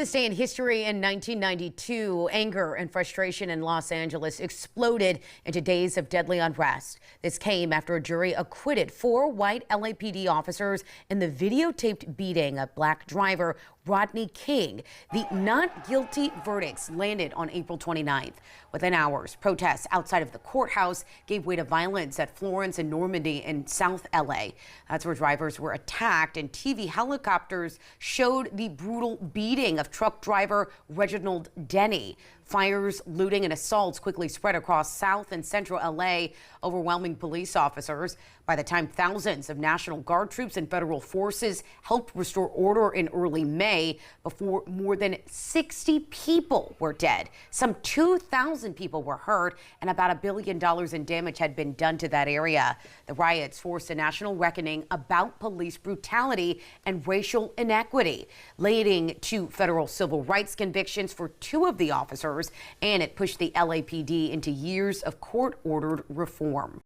this day in history in 1992, anger and frustration in Los Angeles exploded into days of deadly unrest. This came after a jury acquitted 4 white LAPD officers in the videotaped beating of black driver Rodney King. The not guilty verdicts landed on April 29th. Within hours, protests outside of the courthouse gave way to violence at Florence and Normandy in South LA. That's where drivers were attacked and TV helicopters showed the brutal beating of truck driver Reginald Denny. Fires, looting, and assaults quickly spread across South and Central LA, overwhelming police officers. By the time thousands of National Guard troops and federal forces helped restore order in early May, before more than 60 people were dead. Some 2,000 people were hurt, and about $1 billion in damage had been done to that area. The riots forced a national reckoning about police brutality and racial inequity, leading to federal civil rights convictions for 2 of the officers, and it pushed the LAPD into years of court-ordered reform.